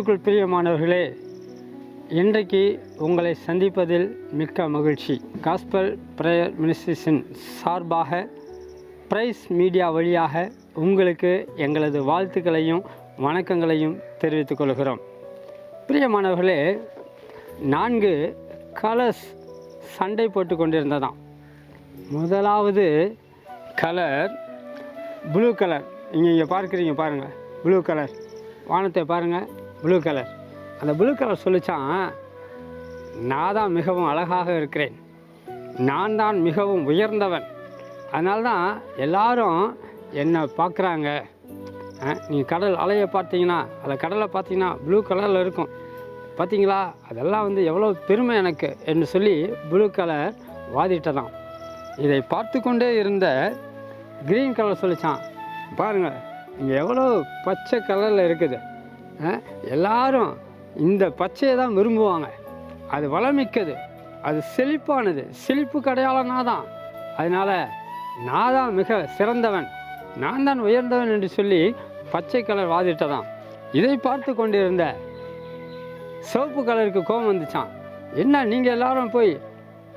கிறிஸ்துவுக்குள் பிரியமானவர்களே, இன்றைக்கு உங்களை சந்திப்பதில் மிக்க மகிழ்ச்சி. காஸ்பல் பிரேயர் மினிஸ்ட்ரீஸின் சார்பாக பிரைஸ் மீடியா வழியாக உங்களுக்கு எங்களது வாழ்த்துக்களையும் வணக்கங்களையும் தெரிவித்துக் கொள்கிறோம். பிரியமானவர்களே, 4 கலர்ஸ் சண்டை போட்டு கொண்டிருந்ததாம். முதலாவது கலர் ப்ளூ கலர். இங்கே பார்க்குறீங்க பாருங்கள், ப்ளூ கலர். வானத்தை பாருங்கள், ப்ளூ கலர். அந்த ப்ளூ கலர் சொல்லிச்சான், நான் தான் மிகவும் அழகாக இருக்கிறேன், நான் தான் மிகவும் உயர்ந்தவன், அதனால தான் எல்லாரும் என்னை பார்க்குறாங்க. நீங்கள் கடல் அலையை பார்த்தீங்கன்னா, அதில் கடலை பார்த்தீங்கன்னா ப்ளூ கலரில் இருக்கும், பார்த்தீங்களா, அதெல்லாம் எவ்வளோ பெருமை எனக்கு என்று சொல்லி ப்ளூ கலர் வாதிட்டதான். இதை பார்த்து கொண்டே இருந்த க்ரீன் கலர் சொல்லிச்சான், பாருங்கள் இங்கே எவ்வளோ பச்சை கலரில் இருக்குது, எல்லாரும் இந்த பச்சையை தான் விரும்புவாங்க, அது வளமிக்கது, அது செழிப்பானது, செழிப்பு கடையாளனா தான், அதனால் நான் தான் மிக சிறந்தவன், நான் தான் உயர்ந்தவன் என்று சொல்லி பச்சை கலர் வாதிட்டதான். இதை பார்த்து கொண்டிருந்த சிவப்பு கலருக்கு கோபம் வந்துச்சான், என்ன நீங்கள் எல்லாரும் போய்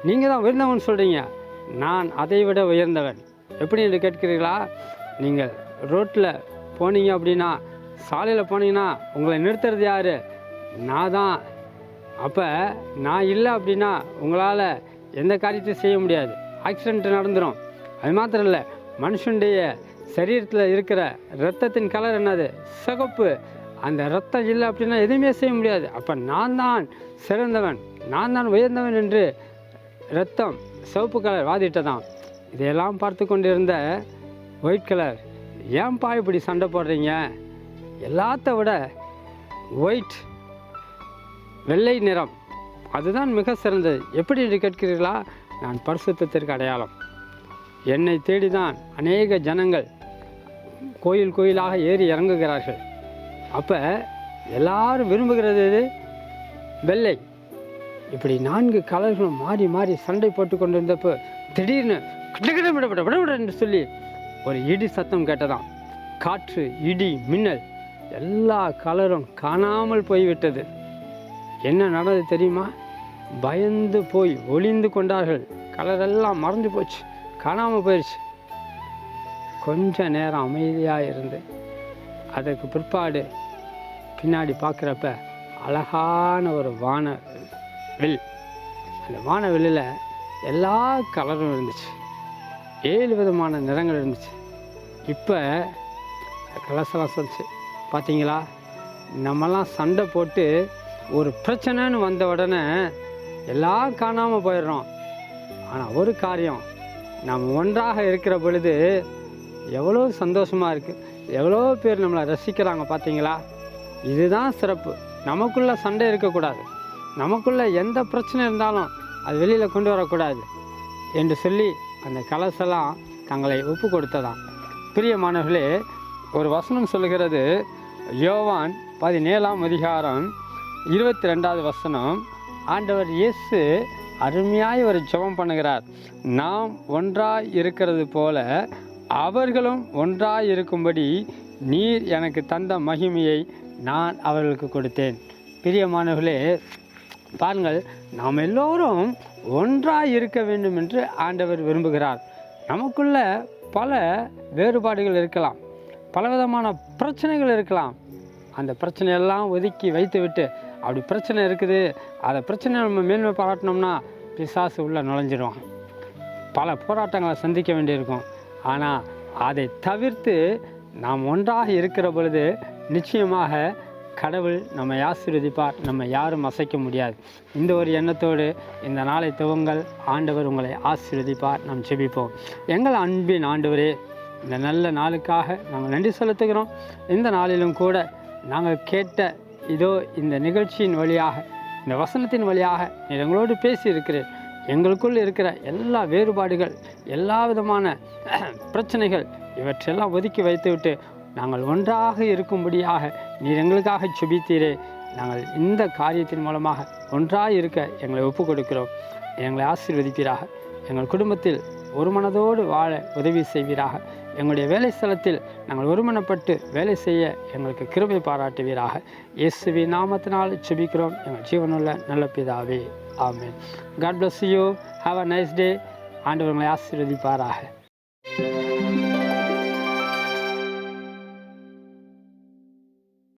நீங்கள் தான் உயர்ந்தவன் சொல்கிறீங்க, நான் அதை விட உயர்ந்தவன். எப்படி என்று கேட்கிறீர்களா? நீங்கள் ரோட்டில் போனீங்க அப்படின்னா, சாலையில் போனீங்கன்னா உங்களை நிறுத்துறது யார்? நான் தான். அப்போ நான் இல்லை அப்படின்னா உங்களால் எந்த காரியத்தையும் செய்ய முடியாது, ஆக்சிடென்ட் நடந்துடும். அது மாத்திரம் இல்லை, மனுஷனுடைய சரீரத்தில் இருக்கிற இரத்தத்தின் கலர் என்னது? சிகப்பு. அந்த இரத்தம் இல்லை அப்படின்னா எதுவுமே செய்ய முடியாது. அப்போ நான் தான் சிறந்தவன், நான் தான் உயர்ந்தவன் என்று இரத்தம் சிவப்பு கலர் வாதிட்டதான். இதையெல்லாம் பார்த்து கொண்டிருந்த ஒயிட் கலர், ஏன்பா இப்படி சண்டை போடுறீங்க, எல்லாத்த விட ஒயிட் வெள்ளை நிறம் அதுதான் மிக சிறந்தது. எப்படி என்று கேட்கிறீர்களா? நான் பரிசுத்தத்திற்கு அடையாளம். என்னை தேடிதான் அநேக ஜனங்கள் கோயில் கோயிலாக ஏறி இறங்குகிறார்கள். அப்போ எல்லாரும் விரும்புகிறது எது? வெள்ளை. இப்படி 4 கலர்களும் மாறி மாறி சண்டை போட்டு கொண்டிருந்தப்போ திடீர்னு விட என்று சொல்லி ஒரு இடி சத்தம் கேட்டதாம். காற்று, இடி, மின்னல், எல்லா கலரும் காணாமல் போய்விட்டது. என்ன நடந்தது தெரியுமா? பயந்து போய் ஒளிந்து கொண்டார்கள். கலரெல்லாம் மறைஞ்சு போச்சு, காணாமல் போயிடுச்சு. கொஞ்ச நேரம் அமைதியாக இருந்து அதற்கு பிற்பாடு பின்னாடி பார்க்குறப்ப அழகான ஒரு வானவில். அந்த வானவெளியில் எல்லா கலரும் இருந்துச்சு, 7 விதமான நிறங்கள் இருந்துச்சு. இப்போ கலசலாம் சொல்லிச்சு, பார்த்தீங்களா, நம்மலாம் சண்டை போட்டு ஒரு பிரச்சனைன்னு வந்த உடனே எல்லாம் காணாமல் போயிடுறோம். ஆனால் ஒரு காரியம், நம்ம ஒன்றாக இருக்கிற பொழுது எவ்வளோ சந்தோஷமாக இருக்குது, எவ்வளோ பேர் நம்மளை ரசிக்கிறாங்க, பார்த்தீங்களா. இதுதான் சிறப்பு. நமக்குள்ளே சண்டை இருக்கக்கூடாது, நமக்குள்ளே எந்த பிரச்சனை இருந்தாலும் அது வெளியில் கொண்டு வரக்கூடாது என்று சொல்லி அந்த கலசெல்லாம் தங்களை ஒப்பு கொடுத்ததாம். பிரியமானவர்களே, ஒரு வசனம் சொல்லுகிறது, யோவான் 17ஆம் அதிகாரம் 22வது வசனம். ஆண்டவர் இயேசு அருமையாய் ஒரு ஜெபம் பண்ணுகிறார். நாம் ஒன்றாய் இருக்கிறது போல அவர்களும் ஒன்றாய் இருக்கும்படி நீர் எனக்கு தந்த மகிமையை நான் அவர்களுக்கு கொடுத்தேன். பிரியமானவர்களே, பாருங்கள், நாம் எல்லோரும் ஒன்றாய் இருக்க வேண்டும் என்று ஆண்டவர் விரும்புகிறார். நமக்குள்ள பல வேறுபாடுகள் இருக்கலாம், பலவிதமான பிரச்சனைகள் இருக்கலாம். அந்த பிரச்சனையெல்லாம் ஒதுக்கி வைத்துவிட்டு, அப்படி பிரச்சனை இருக்குது, அதை பிரச்சனை நம்ம மேன்மை பாராட்டினோம்னா பிசாசு உள்ளே நுழைஞ்சிடுவான், பல போராட்டங்களை சந்திக்க வேண்டியிருக்கும். ஆனால் அதை தவிர்த்து நாம் ஒன்றாக இருக்கிற பொழுது நிச்சயமாக கடவுள் நம்மை ஆசீர்வதிப்பார், நம்ம யாரும் அசைக்க முடியாது. இந்த ஒரு எண்ணத்தோடு இந்த நாளை துவங்கள். ஆண்டவர் உங்களை ஆசீர்வதிப்பார். நாம் ஜெபிப்போம். எங்கள் அன்பின் ஆண்டவரே, இந்த நல்ல நாளுக்காக நாங்கள் நன்றி செலுத்துகிறோம். இந்த நாளிலும் கூட நாங்கள் கேட்ட இதோ இந்த நிகழ்ச்சியின் வழியாக, இந்த வசனத்தின் வழியாக நீர் எங்களோடு பேசியிருக்கிறேன். எங்களுக்குள் இருக்கிற எல்லா வேறுபாடுகள், எல்லா விதமான பிரச்சனைகள் இவற்றெல்லாம் ஒதுக்கி வைத்துவிட்டு நாங்கள் ஒன்றாக இருக்கும்படியாக நீர் எங்களுக்காக ஜெபித்தீரே. நாங்கள் இந்த காரியத்தின் மூலமாக ஒன்றாக இருக்க எங்களை ஒப்புக் கொடுக்கிறோம். எங்களை ஆசீர்வதிப்பீராக. எங்கள் குடும்பத்தில் ஒரு மனதோடு வாழ உதவி செய்வீராக. எங்களுடைய வேலை ஸ்தலத்தில் நாங்கள் ஒருமனப்பட்டு வேலை செய்ய எங்களுக்கு கிருபை பாராட்டுவீராக. இயேசுவின் நாமத்தினால் ஜெபிக்கிறோம் எங்கள் ஜீவனுள்ள நல்ல பிதாவே, ஆமென். God bless you. Have a nice day. ஆண்டவர் உங்களை ஆசீர்வதிப்பாராக.